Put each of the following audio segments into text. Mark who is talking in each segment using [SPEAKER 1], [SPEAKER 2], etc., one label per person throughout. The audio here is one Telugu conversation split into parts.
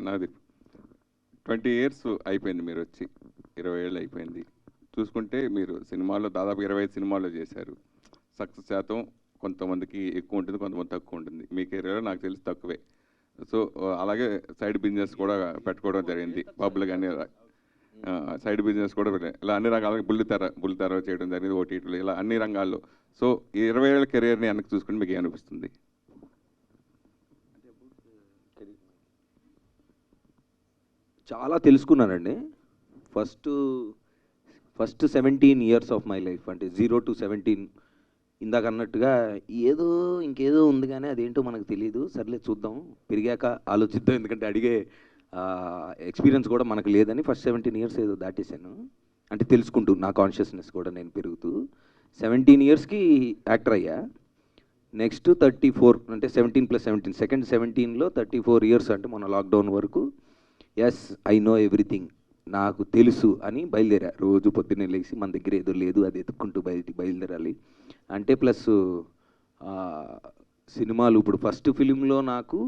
[SPEAKER 1] నాది 20 years అయిపోయింది మీరు వచ్చి, 20 ఏళ్ళు అయిపోయింది. చూసుకుంటే మీరు సినిమాల్లో దాదాపు 25 సినిమాల్లో చేశారు. సక్సెస్ శాతం కొంతమందికి ఎక్కువ ఉంటుంది, కొంతమంది తక్కువ ఉంటుంది. మీ కెరీర్లో నాకు తెలిసి తక్కువే. సో అలాగే సైడ్ బిజినెస్ కూడా పెట్టుకోవడం జరిగింది, పబ్లు కానీ సైడ్ బిజినెస్ కూడా ఇలా అన్ని రకాలుగా బుల్లితెర చేయడం జరిగింది, ఓటీటీలు, ఇలా అన్ని రంగాల్లో. సో ఈ 20 ఏళ్ళ కెరీర్ని వెనక్కి చూసుకుంటే మీకు ఏమనిపిస్తుంది?
[SPEAKER 2] చాలా తెలుసుకున్నానండి. First 17 years of my life, అంటే 0 to 17, ఇందాక అన్నట్టుగా ఇంకేదో ఉంది కానీ అదేంటో మనకు తెలియదు, సర్లే చూద్దాం, పెరిగాక ఆలోచిద్దాం, ఎందుకంటే అడిగే ఎక్స్పీరియన్స్ కూడా మనకు లేదని ఫస్ట్ 17 years ఏదో దాటేశాను. అంటే తెలుసుకుంటూ నా కాన్షియస్నెస్ కూడా నేను పెరుగుతూ 17 yearsకి యాక్టర్ అయ్యా. నెక్స్ట్ 34, అంటే 17 + 17, సెకండ్ 17లో 34 years, అంటే మన లాక్డౌన్ వరకు ఎస్ ఐ నో ఎవ్రీథింగ్, నాకు తెలుసు అని బయలుదేరా. రోజు పొద్దున్నే లేచి మన దగ్గర ఏదో లేదు అది ఎత్తుక్కుంటూ బయలుదేరాలి. అంటే ప్లస్ సినిమాలు, ఇప్పుడు ఫస్ట్ ఫిలింలో నాకు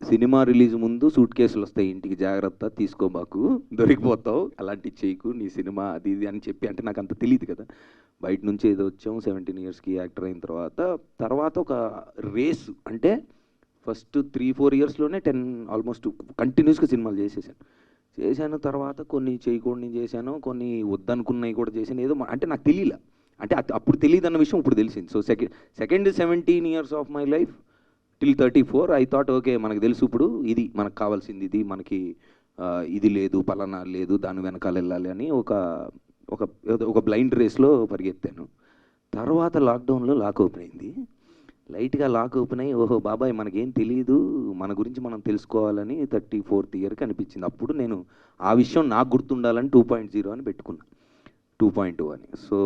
[SPEAKER 2] సినిమా రిలీజ్ ముందు సూట్ కేసులు వస్తాయి, ఇంటికి జాగ్రత్త తీసుకోబాకు, దొరికిపోతావు, అలాంటివి చేయకు, నీ సినిమా అది ఇది అని చెప్పి, అంటే నాకు అంత తెలియదు కదా, బయట నుంచి ఏదో వచ్చాము. 17 yearsకి యాక్టర్ అయిన తర్వాత ఒక రేసు, అంటే ఫస్ట్ 3-4 yearsలోనే 10 ఆల్మోస్ట్ కంటిన్యూస్గా సినిమాలు చేశాను. తర్వాత కొన్ని చేయకూడని చేశాను, కొన్ని వద్దనుకున్నవి కూడా చేశాను. ఏదో అంటే నాకు తెలియలే, అంటే అప్పుడు తెలియదు అన్న విషయం ఇప్పుడు తెలిసింది. So second 17 years of my life till 34 I thought okay, మనకు తెలుసు ఇప్పుడు ఇది మనకు కావాల్సింది, ఇది మనకి ఇది లేదు, పలానా లేదు, దాని వెనకాల వెళ్ళాలి అని ఒక బ్లైండ్ రేస్లో పరిగెత్తాను. తర్వాత లాక్డౌన్లో లాక్ ఓపెన్ అయింది, లైట్గా లాక్ ఓపెన్ అయ్యి ఓహో బాబాయ్ మనకేం తెలియదు, మన గురించి మనం తెలుసుకోవాలని 34th yearకి అనిపించింది. అప్పుడు నేను ఆ విషయం నాకు గుర్తుండాలని 2.0 అని పెట్టుకున్నా, 2.2 అని. సో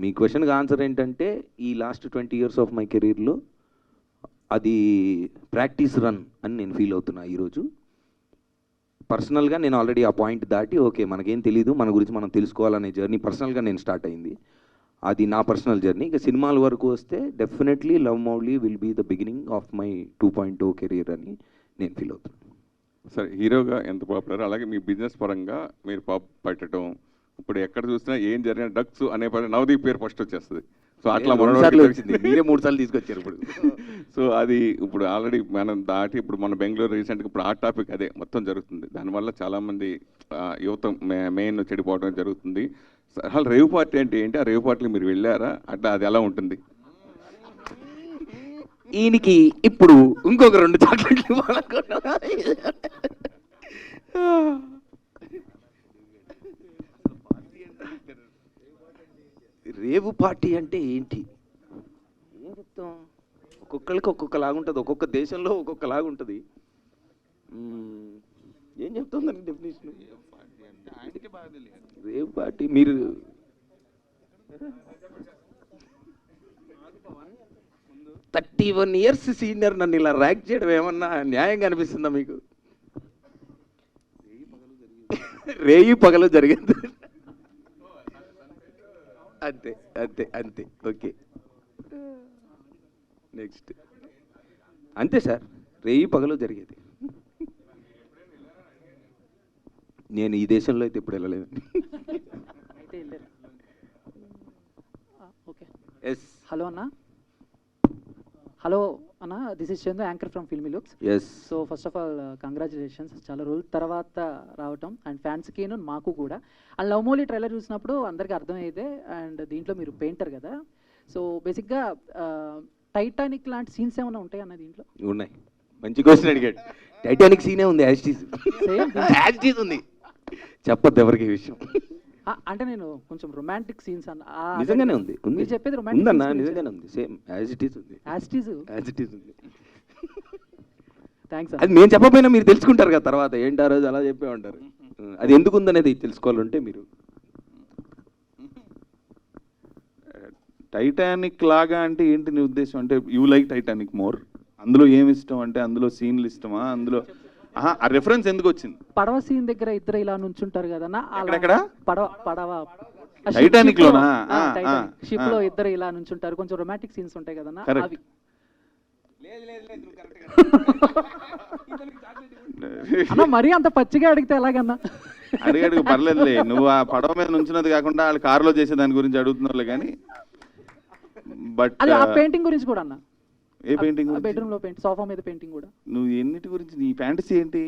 [SPEAKER 2] మీ క్వశ్చన్కి ఆన్సర్ ఏంటంటే, ఈ లాస్ట్ 20 years ఆఫ్ మై కెరీర్లో అది ప్రాక్టీస్ రన్ అని నేను ఫీల్ అవుతున్నా ఈరోజు. పర్సనల్గా నేను ఆల్రెడీ ఆ పాయింట్ దాటి ఓకే మనకేం తెలీదు, మన గురించి మనం తెలుసుకోవాలనే జర్నీ పర్సనల్గా నేను స్టార్ట్ అయింది. అది నా పర్సనల్ జర్నీ. ఇక సినిమాల వరకు వస్తే definitely love Mouli will be the beginning of my 2.0 career అని నేను ఫీల్ అవుతున్నాను.
[SPEAKER 1] సరే, హీరోగా ఎంత పాపులర్, అలాగే మీ బిజినెస్ పరంగా మీరు పెట్టడం, ఇప్పుడు ఎక్కడ చూసినా ఏం జరిగిన డ్రగ్స్ అనే నవదీప్ పేరు ఫస్ట్ వచ్చేస్తుంది. సో అట్లా
[SPEAKER 2] మీరే 3 సార్లు తీసుకొచ్చారు ఇప్పుడు.
[SPEAKER 1] సో అది ఇప్పుడు ఆల్రెడీ మనం దాటి, ఇప్పుడు మన బెంగళూరు రీసెంట్గా ఇప్పుడు ఆ టాపిక్ అదే మొత్తం జరుగుతుంది. దానివల్ల చాలామంది యువత మెయిన్ చెడిపోవడం జరుగుతుంది. అసలు రేవ్ పార్టీ అంటే ఏంటి, ఆ రేవ్ పార్టీకి మీరు వెళ్ళారా, అట్లా అది ఎలా ఉంటుంది?
[SPEAKER 2] ఈయనకి ఇప్పుడు ఇంకొక 2 చాక్లెట్లు ఇవ్వాలనుకున్నా. రేవు పార్టీ అంటే ఏంటి, ఏం చెప్తాం, ఒక్కొక్కరికి ఒక్కొక్కలాగుంటుంది, ఒక్కొక్క దేశంలో ఒక్కొక్కలాగుంటుంది. ఏం చెప్తాం దానికి డెఫినేషన్? రేవ్ పార్టీ మీరు 31 years సీనియర్ నన్ను ఇలా ర్యాక్ చేయడం ఏమన్నా న్యాయంగా అనిపిస్తుందా మీకు? రేయి పగలు జరిగింది, అంతే అంతే అంతే, ఓకే నెక్స్ట్. అంతే సార్, రేయి పగలు జరిగేది. నేను ఈ దేశంలో అయితే ఇప్పుడు వెళ్ళలేదు.
[SPEAKER 3] హలో అన్న, హలో అన్న, this is Chandu, anchor from filmy looks. So first of all congratulations, చాలా రోజుల తర్వాత రావటం, అండ్ ఫ్యాన్స్కి మాకు కూడా. అండ్ లవ్ మౌలి ట్రైలర్ చూసినప్పుడు అందరికీ అర్థమైతే, అండ్ దీంట్లో మీరు పెయింటర్ కదా, సో బేసిక్గా టైటానిక్ లాంటి సీన్స్ ఏమైనా ఉంటాయి అన్న దీంట్లో?
[SPEAKER 2] ఉన్నాయి, మంచి క్వశ్చన్ అడిగాడు. టైటానిక్ సీనే ఉంది, యాజ్ టీజ్ ఉంది, చెప్పొద్దు ఎవరికి ఈ విషయం.
[SPEAKER 3] అంటే నేను కొంచెం రొమాంటిక్ సీన్స్ అన్న,
[SPEAKER 2] నిజంగానే ఉంది,
[SPEAKER 3] మీరు చెప్పేది రొమాంటిక్
[SPEAKER 2] ఉందన్న, నిజంగానే ఉంది, సేమ్ యాజ్ ఇట్ ఈజ్ ఉంది, యాజ్ ఇట్ ఈజ్ ఉంది.
[SPEAKER 3] థ్యాంక్స్.
[SPEAKER 2] అది నేను చెప్పకపోయినా మీరు తెలుసుకుంటారు కదా తర్వాత, ఏంటి ఆ రోజు అలా చెప్పే ఉంటారు. అది ఎందుకు ఉందనేది తెలుసుకోవాలంటే మీరు
[SPEAKER 4] టైటానిక్ లాగా అంటే ఏంటి నీ ఉద్దేశం? అంటే యూ లైక్ టైటానిక్ మోర్, అందులో ఏమి ఇష్టం, అంటే అందులో సీన్లు ఇష్టమా, అందులో ఆ రెఫరెన్స్ ఎందుకు వచ్చింది?
[SPEAKER 3] పడవ సీన్ దగ్గర ఇద్దరు ఇలా నుంచుంటారు కదన్నా, పడవ
[SPEAKER 4] టైటానిక్ లోనా?
[SPEAKER 3] షిప్ లో ఇద్దరు ఇలా నుంచుంటారు, కొంచెం రొమాంటిక్ సీన్స్ ఉంటాయి కదన్నా, అవి అన్న మరీ అంత పచ్చిగా అడిగితే ఎలాగన్నా?
[SPEAKER 4] అడిగాడు పర్లేదులే, నువ్వు ఆ పడవ మీద నుంచినది కాకుండా వాళ్ళు కారులో చేసే దాని గురించి అడుగుతున్నారు కానీ. బట్
[SPEAKER 3] అది ఆ పెయింటింగ్ గురించి కూడా అన్న.
[SPEAKER 4] ఏ పెయింటింగ్?
[SPEAKER 3] బెడ్రూమ్ లో పెయింట్, సోఫా మీద పెయింటింగ్ కూడా.
[SPEAKER 4] నువ్వు ఎన్నిటి గురించి, నీ ఫ్యాంటసీ ఏంటి?